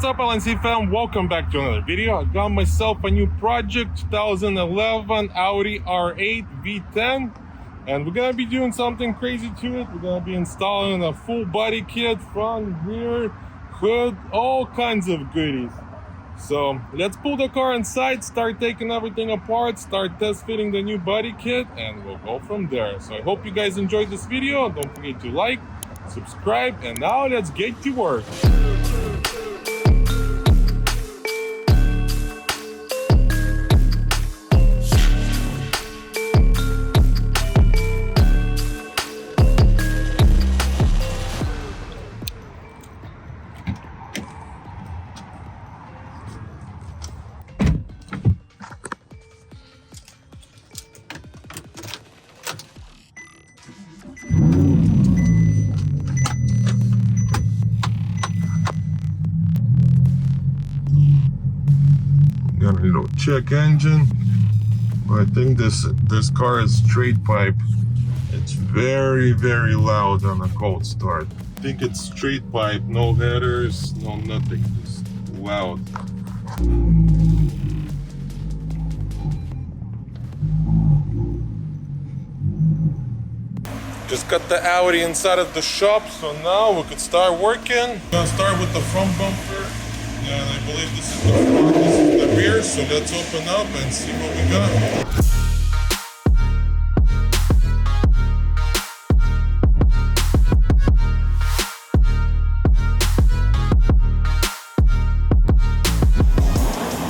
What's up, LNC fam? Welcome back to another video. I got myself a new project, 2011 Audi R8 V10, and we're gonna be doing something crazy to it. We're gonna be installing a full body kit, front, rear, hood, all kinds of goodies. So let's pull the car inside, start taking everything apart, start test fitting the new body kit, and we'll go from there. So I hope you guys enjoyed this video. Don't forget to like, subscribe, and now let's get to work. Got a little check engine, but I think this car is straight pipe. It's very loud on a cold start. I think it's straight pipe, no headers, no nothing, just loud. Just got the Audi inside of the shop, so now we could start working. I'm gonna start with the front bumper. And I believe this is the front, this is the rear, so let's open up and see what we got.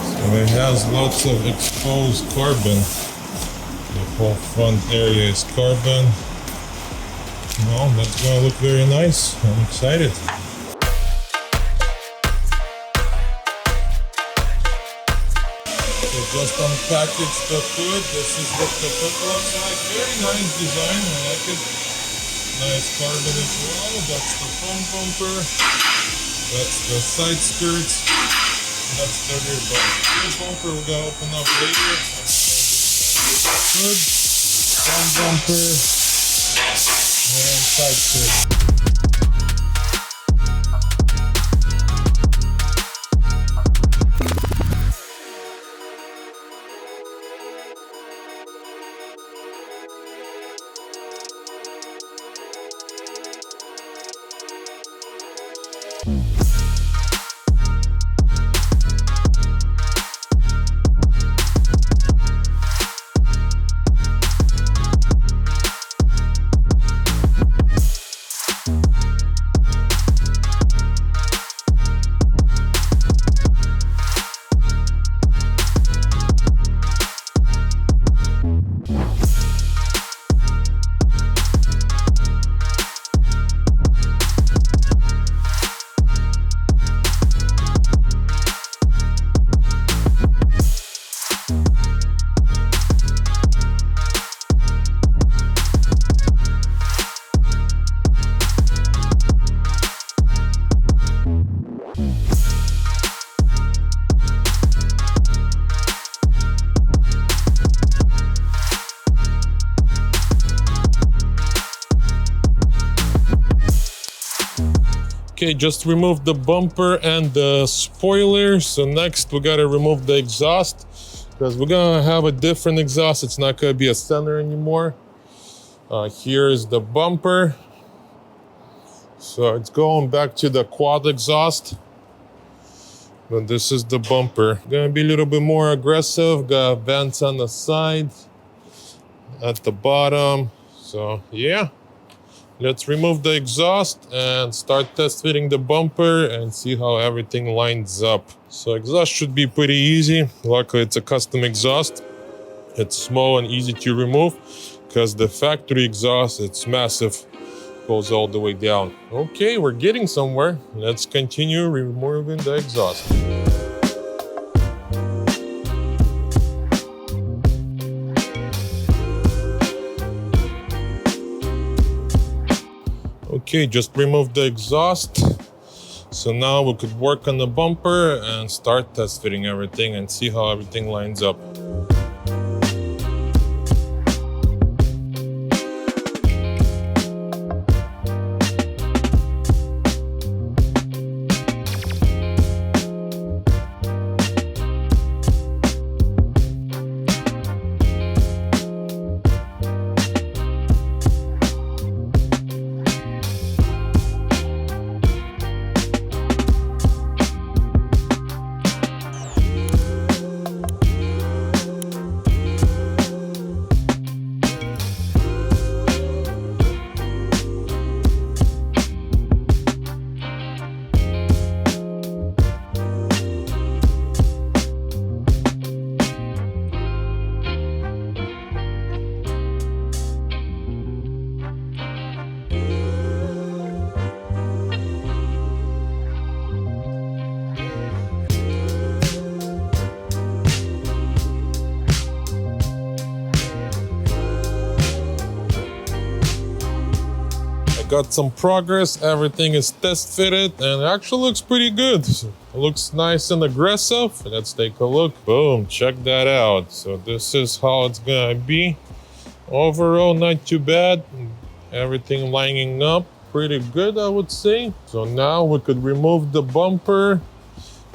So it has lots of exposed carbon. The whole front area is carbon. Well, that's gonna look very nice. I'm excited. Just unpackaged the hood. This is what the hood looks like. Very nice design, I like it. Nice carbon as well. That's the front bumper. That's the side skirts. That's the rear bumper. Rear bumper we're gonna open up later. Hood, front bumper, and side skirts. Okay, just removed the bumper and the spoiler. So next we gotta remove the exhaust because we're gonna have a different exhaust. It's not gonna be a center anymore. Here's the bumper. So it's going back to the quad exhaust. But this is the bumper. Gonna be a little bit more aggressive. Got vents on the side, at the bottom. So yeah. Let's remove the exhaust and start test fitting the bumper and see how everything lines up. So exhaust should be pretty easy. Luckily it's a custom exhaust. It's small and easy to remove because the factory exhaust, it's massive, goes all the way down. Okay, we're getting somewhere. Let's continue removing the exhaust. Okay, just remove the exhaust. So now we could work on the bumper and start test fitting everything and see how everything lines up. got some progress. Everything is test fitted and it actually looks pretty good. It looks nice and aggressive. Let's take a look. Boom, check that out. So this is how it's gonna be. Overall, not too bad. Everything lining up pretty good, I would say. So now we could remove the bumper,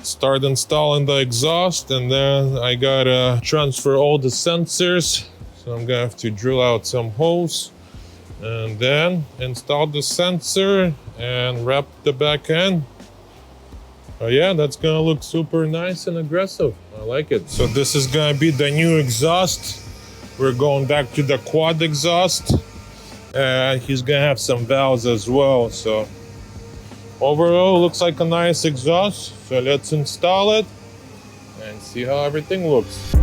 start installing the exhaust, and then I gotta transfer all the sensors. So I'm gonna have to drill out some holes and then install the sensor and wrap the back end. Yeah, that's gonna look super nice and aggressive. I like it. So this is gonna be the new exhaust. We're going back to the quad exhaust. He's gonna have some valves as well. So overall, looks like a nice exhaust. So let's install it and see how everything looks.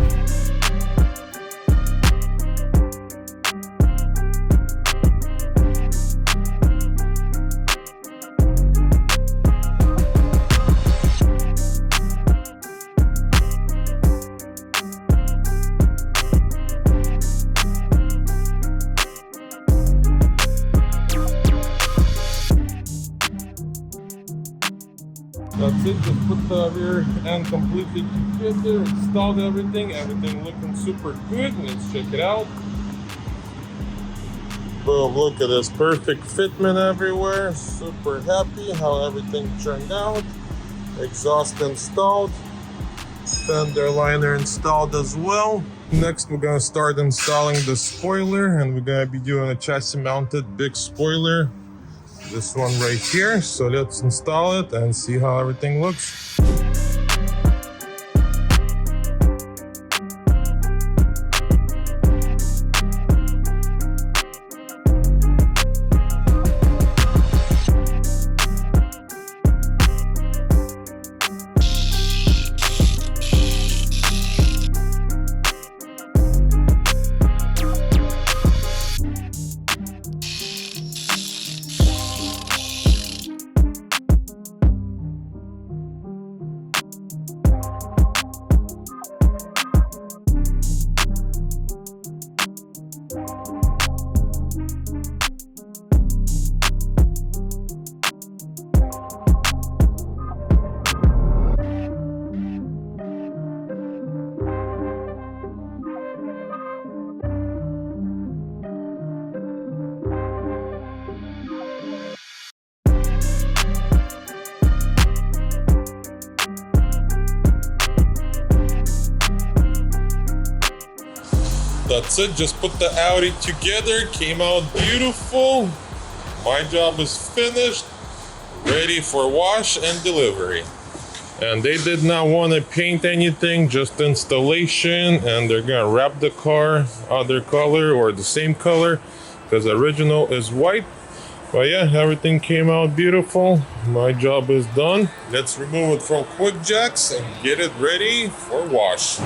That's it, just put the rear end completely together, installed everything looking super good. Let's check it out. Boom, look at this, perfect fitment everywhere. Super happy how everything turned out. Exhaust installed, fender liner installed as well. Next we're gonna start installing the spoiler, and we're gonna be doing a chassis mounted big spoiler. This one right here. So let's install it and see how everything looks. That's it, just put the Audi together, came out beautiful. My job is finished, ready for wash and delivery. And they did not want to paint anything, just installation, and they're gonna wrap the car other color or the same color because the original is white. But yeah, everything came out beautiful. My job is done. Let's remove it from quick jacks and get it ready for wash.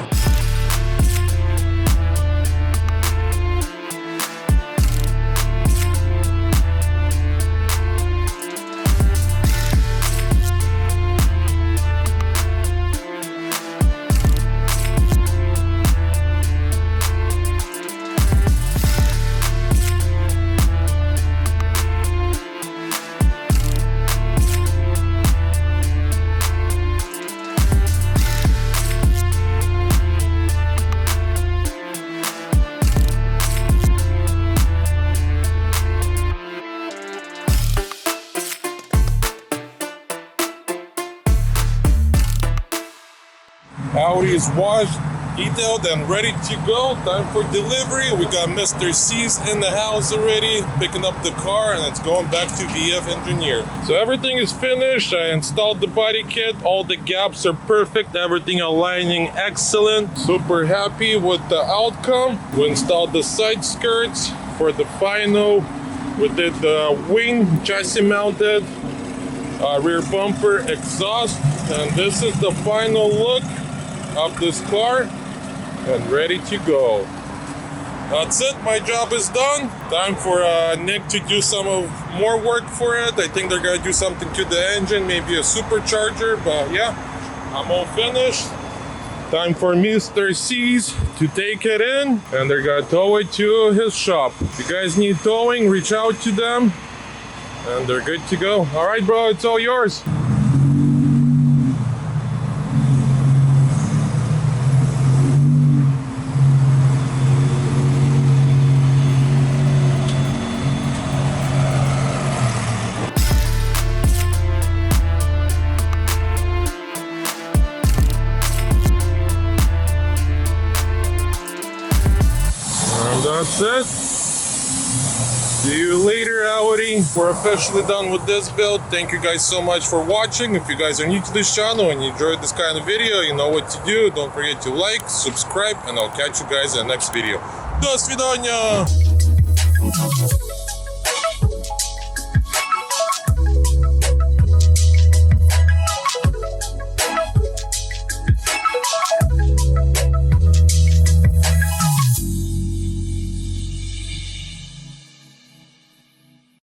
Audi is washed, detailed, and ready to go. Time for delivery. We got Mr. C's in the house already, picking up the car, and it's going back to VF Engineer. So everything is finished. I installed the body kit. All the gaps are perfect. Everything aligning excellent. Super happy with the outcome. We installed the side skirts for the final. We did the wing chassis mounted, rear bumper, exhaust, and this is the final look of this car and ready to go. That's it, my job is done. Time for Nick to do some more work for it. I think they're gonna do something to the engine, maybe a supercharger, but yeah, I'm all finished. Time for Mr. C's to take it in, and they're gonna tow it to his shop. If you guys need towing, reach out to them. And they're good to go. All right, bro, it's all yours. And that's it. See you later, Audi. We're officially done with this build. Thank you guys so much for watching. If you guys are new to this channel and you enjoyed this kind of video, you know what to do. Don't forget to like, subscribe, and I'll catch you guys in the next video. До свидания!